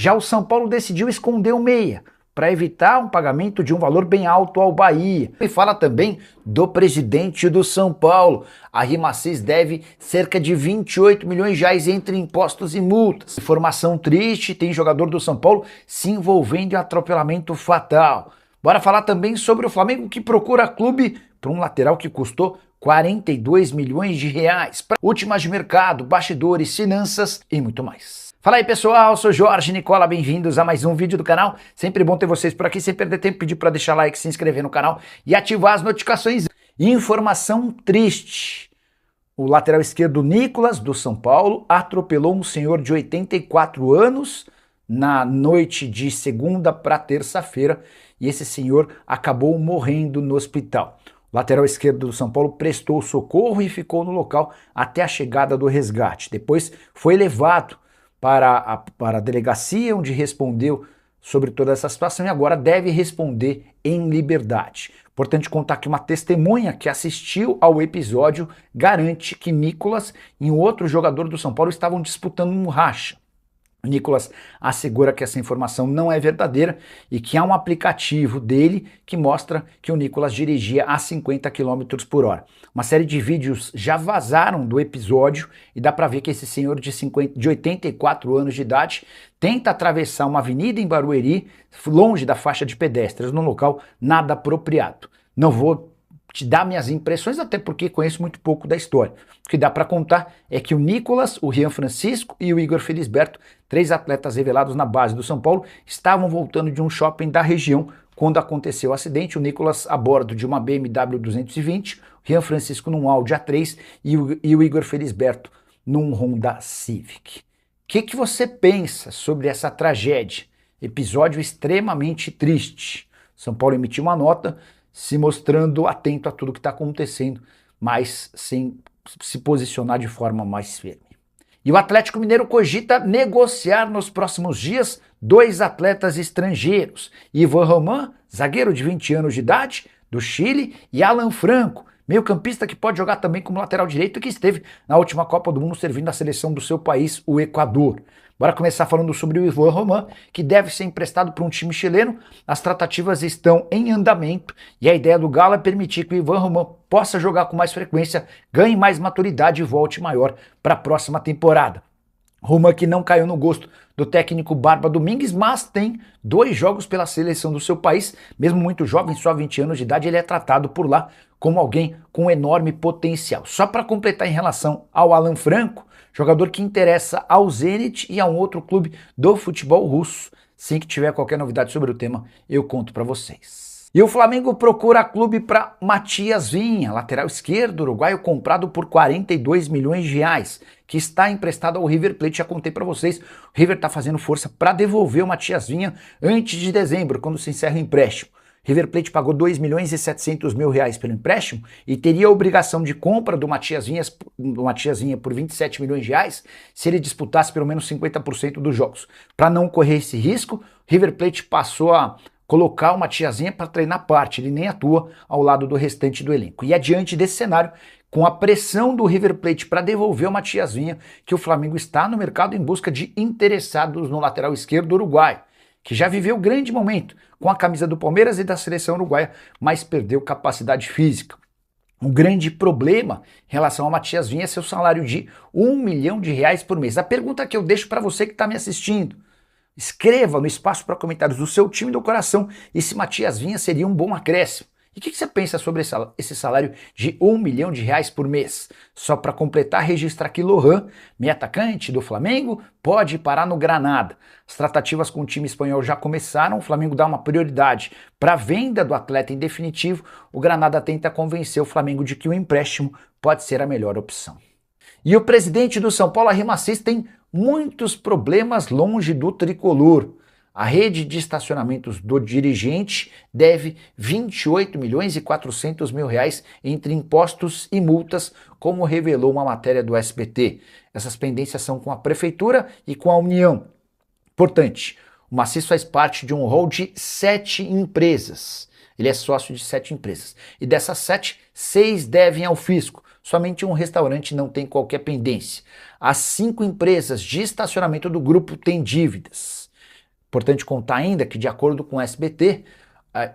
Já o São Paulo decidiu esconder o meia, para evitar um pagamento de um valor bem alto ao Bahia. E fala também do presidente do São Paulo. A RIMACIS deve cerca de 28 milhões de reais entre impostos e multas. Informação triste, tem jogador do São Paulo se envolvendo em atropelamento fatal. Bora falar também sobre o Flamengo que procura clube para um lateral que custou 42 milhões de reais. Últimas de mercado, bastidores, finanças e muito mais. Fala aí pessoal, eu sou Jorge Nicola, bem-vindos a mais um vídeo do canal. Sempre bom ter vocês por aqui, sem perder tempo, pedir para deixar like, se inscrever no canal e ativar as notificações. Informação triste. O lateral esquerdo Nicolas, do São Paulo, atropelou um senhor de 84 anos na noite de segunda para terça-feira e esse senhor acabou morrendo no hospital. O lateral esquerdo do São Paulo prestou socorro e ficou no local até a chegada do resgate. Depois foi levado para a delegacia, onde respondeu sobre toda essa situação e agora deve responder em liberdade. Importante contar que uma testemunha que assistiu ao episódio garante que Nicolas e um outro jogador do São Paulo estavam disputando um racha. O Nicolas assegura que essa informação não é verdadeira e que há um aplicativo dele que mostra que o Nicolas dirigia a 50 km por hora. Uma série de vídeos já vazaram do episódio e dá para ver que esse senhor de 84 anos de idade tenta atravessar uma avenida em Barueri, longe da faixa de pedestres, num local nada apropriado. Não vou te dar minhas impressões, até porque conheço muito pouco da história. O que dá para contar é que o Nicolas, o Rian Francisco e o Igor Felisberto, 3 atletas revelados na base do São Paulo, estavam voltando de um shopping da região quando aconteceu o acidente. O Nicolas a bordo de uma BMW 220, o Rian Francisco num Audi A3 e o Igor Felisberto num Honda Civic. O que você pensa sobre essa tragédia? Episódio extremamente triste. São Paulo emitiu uma nota se mostrando atento a tudo que está acontecendo, mas sem se posicionar de forma mais firme. E o Atlético Mineiro cogita negociar nos próximos dias 2 atletas estrangeiros, Ivan Roman, zagueiro de 20 anos de idade, do Chile, e Alan Franco, meio-campista que pode jogar também como lateral direito e que esteve na última Copa do Mundo servindo a seleção do seu país, o Equador. Bora começar falando sobre o Ivan Roman, que deve ser emprestado para um time chileno. As tratativas estão em andamento e a ideia do Galo é permitir que o Ivan Roman possa jogar com mais frequência, ganhe mais maturidade e volte maior para a próxima temporada. Roman que não caiu no gosto do técnico Barba Domingues, mas tem 2 jogos pela seleção do seu país. Mesmo muito jovem, só 20 anos de idade, ele é tratado por lá como alguém com enorme potencial. Só para completar em relação ao Alan Franco, jogador que interessa ao Zenit e a um outro clube do futebol russo. Assim que tiver qualquer novidade sobre o tema, eu conto para vocês. E o Flamengo procura clube para Matias Vinha, lateral esquerdo uruguaio comprado por 42 milhões de reais, que está emprestado ao River Plate. Já contei para vocês, o River está fazendo força para devolver o Matias Vinha antes de dezembro, quando se encerra o empréstimo. River Plate pagou 2 milhões e 700 mil reais pelo empréstimo e teria a obrigação de compra do Matias Vinha por 27 milhões de reais se ele disputasse pelo menos 50% dos jogos. Para não correr esse risco, River Plate passou a colocar o Matias Vinha para treinar à parte, ele nem atua ao lado do restante do elenco. E é diante desse cenário, com a pressão do River Plate para devolver o Matias Vinha, que o Flamengo está no mercado em busca de interessados no lateral esquerdo uruguaio, que já viveu grande momento com a camisa do Palmeiras e da seleção uruguaia, mas perdeu capacidade física. Um grande problema em relação ao Matias Vinha é seu salário de 1 milhão de reais por mês. A pergunta que eu deixo para você que está me assistindo: escreva no espaço para comentários do seu time do coração e se Matias Vinha seria um bom acréscimo. E o que você pensa sobre esse salário de 1 milhão de reais por mês? Só para completar, registra aqui Lohan, meio atacante do Flamengo, pode parar no Granada. As tratativas com o time espanhol já começaram, o Flamengo dá uma prioridade para a venda do atleta em definitivo. O Granada tenta convencer o Flamengo de que o empréstimo pode ser a melhor opção. E o presidente do São Paulo, a RIMACIS, tem muitos problemas longe do tricolor. A rede de estacionamentos do dirigente deve 28 milhões e 400 mil reais entre impostos e multas, como revelou uma matéria do SBT. Essas pendências são com a prefeitura e com a União. Importante, o Maciço faz parte de um rol de 7 empresas. Ele é sócio de 7 empresas. E dessas 7, 6 devem ao fisco. Somente um restaurante não tem qualquer pendência. As 5 empresas de estacionamento do grupo têm dívidas. Importante contar ainda que, de acordo com o SBT,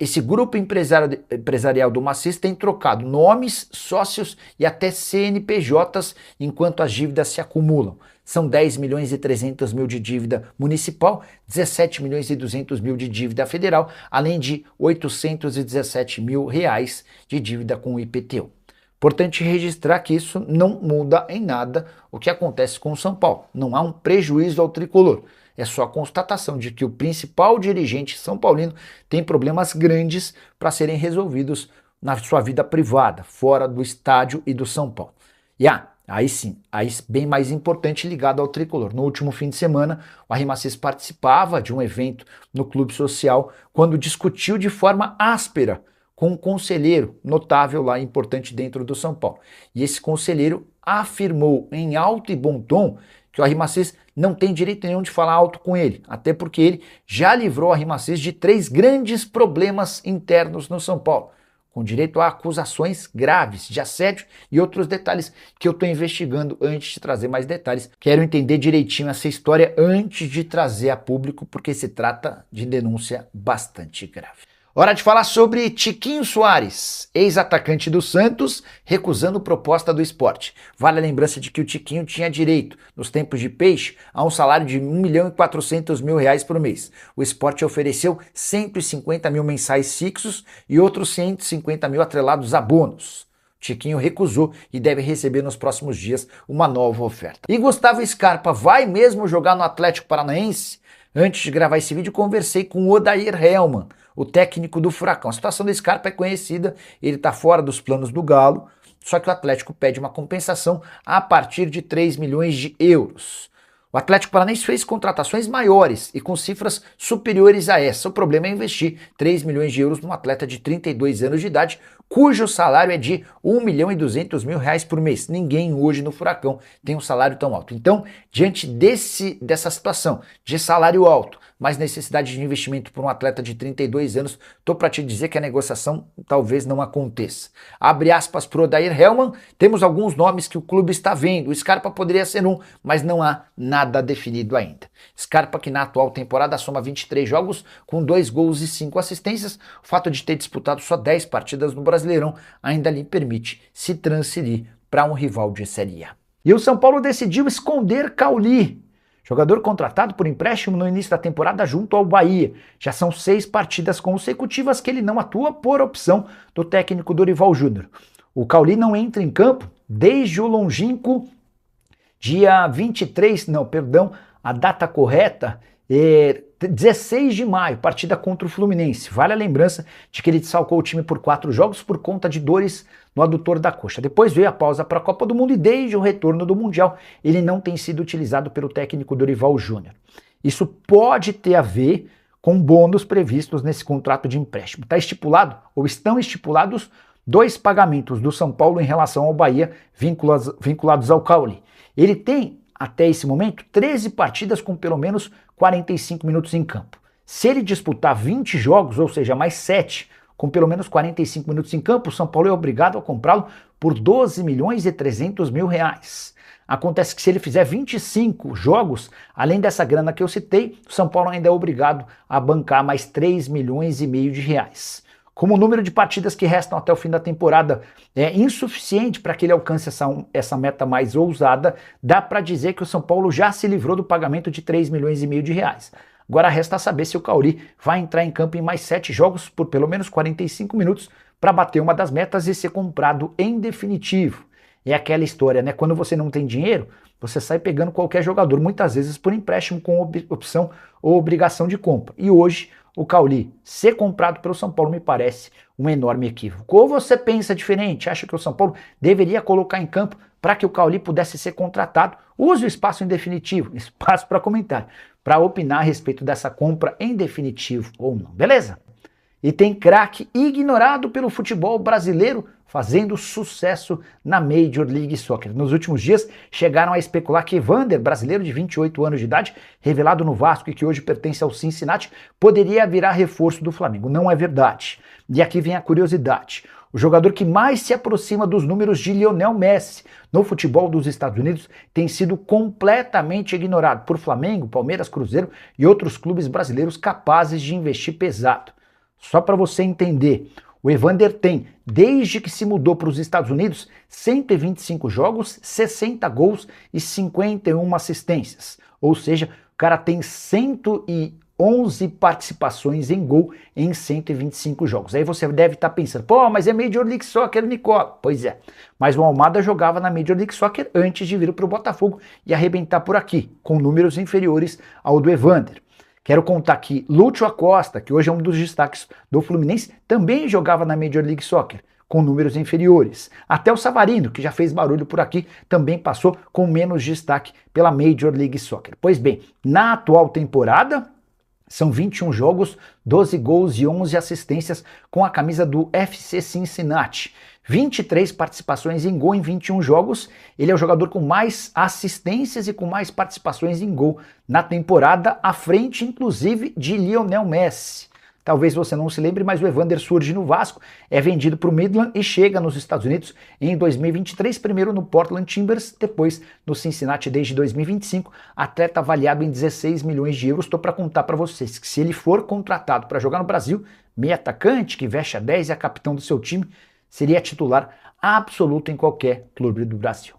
esse grupo empresarial do Maciço tem trocado nomes, sócios e até CNPJs enquanto as dívidas se acumulam. São 10 milhões e 300 mil de dívida municipal, 17 milhões e 200 mil de dívida federal, além de 817 mil reais de dívida com o IPTU. Importante registrar que isso não muda em nada o que acontece com o São Paulo. Não há um prejuízo ao tricolor. É só a constatação de que o principal dirigente são paulino tem problemas grandes para serem resolvidos na sua vida privada, fora do estádio e do São Paulo. E aí sim, aí bem mais importante ligado ao tricolor. No último fim de semana, o Arrimacis participava de um evento no Clube Social quando discutiu de forma áspera com um conselheiro notável lá, importante dentro do São Paulo. E esse conselheiro afirmou em alto e bom tom que o Arrimacis não tem direito nenhum de falar alto com ele, até porque ele já livrou o Arrimacis de 3 grandes problemas internos no São Paulo, com direito a acusações graves de assédio e outros detalhes que eu estou investigando antes de trazer mais detalhes. Quero entender direitinho essa história antes de trazer a público, porque se trata de denúncia bastante grave. Hora de falar sobre Tiquinho Soares, ex-atacante do Santos, recusando proposta do Sport. Vale a lembrança de que o Tiquinho tinha direito, nos tempos de Peixe, a um salário de 1.400.000 reais por mês. O Sport ofereceu 150 mil mensais fixos e outros 150 mil atrelados a bônus. Tiquinho recusou e deve receber nos próximos dias uma nova oferta. E Gustavo Scarpa vai mesmo jogar no Atlético Paranaense? Antes de gravar esse vídeo, conversei com o Odair Hellmann, o técnico do Furacão. A situação do Scarpa é conhecida, ele está fora dos planos do Galo, só que o Atlético pede uma compensação a partir de 3 milhões de euros. O Atlético Paranaense fez contratações maiores e com cifras superiores a essa. O problema é investir 3 milhões de euros num atleta de 32 anos de idade, cujo salário é de 1.200.000 reais por mês. Ninguém hoje no Furacão tem um salário tão alto. Então, diante dessa situação de salário alto, mas necessidade de investimento por um atleta de 32 anos, estou para te dizer que a negociação talvez não aconteça. Abre aspas para o Odair Hellmann, temos alguns nomes que o clube está vendo. O Scarpa poderia ser um, mas não há nada definido ainda. Scarpa, que na atual temporada soma 23 jogos, com 2 gols e 5 assistências, o fato de ter disputado só 10 partidas no Brasileirão ainda lhe permite se transferir para um rival de Série A. E o São Paulo decidiu esconder Cauli, jogador contratado por empréstimo no início da temporada junto ao Bahia. Já são 6 partidas consecutivas que ele não atua por opção do técnico Dorival Júnior. O Cauli não entra em campo desde o longínquo dia 23, a data correta é 16 de maio, partida contra o Fluminense. Vale a lembrança de que ele desfalcou o time por 4 jogos por conta de dores no adutor da coxa. Depois veio a pausa para a Copa do Mundo e desde o retorno do Mundial ele não tem sido utilizado pelo técnico Dorival Júnior. Isso pode ter a ver com bônus previstos nesse contrato de empréstimo. Está estipulado ou estão estipulados 2 pagamentos do São Paulo em relação ao Bahia vinculados ao Cauli. Ele tem até esse momento 13 partidas com pelo menos 45 minutos em campo. Se ele disputar 20 jogos, ou seja, mais 7, com pelo menos 45 minutos em campo, o São Paulo é obrigado a comprá-lo por 12 milhões e 300 mil reais. Acontece que se ele fizer 25 jogos, além dessa grana que eu citei, o São Paulo ainda é obrigado a bancar mais 3 milhões e meio de reais. Como o número de partidas que restam até o fim da temporada é insuficiente para que ele alcance essa meta mais ousada, dá para dizer que o São Paulo já se livrou do pagamento de 3 milhões e meio de reais. Agora resta saber se o Cauli vai entrar em campo em mais 7 jogos por pelo menos 45 minutos para bater uma das metas e ser comprado em definitivo. É aquela história, né? Quando você não tem dinheiro, você sai pegando qualquer jogador, muitas vezes por empréstimo com opção ou obrigação de compra. E hoje o Cauli ser comprado pelo São Paulo me parece um enorme equívoco. Ou você pensa diferente, acha que o São Paulo deveria colocar em campo para que o Cauli pudesse ser contratado? Use o espaço em definitivo, espaço para comentário, para opinar a respeito dessa compra em definitivo ou não, beleza? E tem craque ignorado pelo futebol brasileiro fazendo sucesso na Major League Soccer. Nos últimos dias chegaram a especular que Evander, brasileiro de 28 anos de idade, revelado no Vasco e que hoje pertence ao Cincinnati, poderia virar reforço do Flamengo. Não é verdade. E aqui vem a curiosidade. O jogador que mais se aproxima dos números de Lionel Messi no futebol dos Estados Unidos tem sido completamente ignorado por Flamengo, Palmeiras, Cruzeiro e outros clubes brasileiros capazes de investir pesado. Só para você entender, o Evander tem, desde que se mudou para os Estados Unidos, 125 jogos, 60 gols e 51 assistências. Ou seja, o cara tem 111 participações em gol em 125 jogos. Aí você deve estar pensando, pô, mas é Major League Soccer, Nicola. Pois é, mas o Almada jogava na Major League Soccer antes de vir para o Botafogo e arrebentar por aqui, com números inferiores ao do Evander. Quero contar que Lúcio Acosta, que hoje é um dos destaques do Fluminense, também jogava na Major League Soccer, com números inferiores. Até o Savarino, que já fez barulho por aqui, também passou com menos destaque pela Major League Soccer. Pois bem, na atual temporada, são 21 jogos, 12 gols e 11 assistências com a camisa do FC Cincinnati. 23 participações em gol em 21 jogos. Ele é o jogador com mais assistências e com mais participações em gol na temporada, à frente inclusive de Lionel Messi. Talvez você não se lembre, mas o Evander surge no Vasco, é vendido para o Midland e chega nos Estados Unidos em 2023, primeiro no Portland Timbers, depois no Cincinnati desde 2025, atleta avaliado em 16 milhões de euros. Estou para contar para vocês que se ele for contratado para jogar no Brasil, meio atacante, que veste a 10 e é capitão do seu time, seria titular absoluto em qualquer clube do Brasil.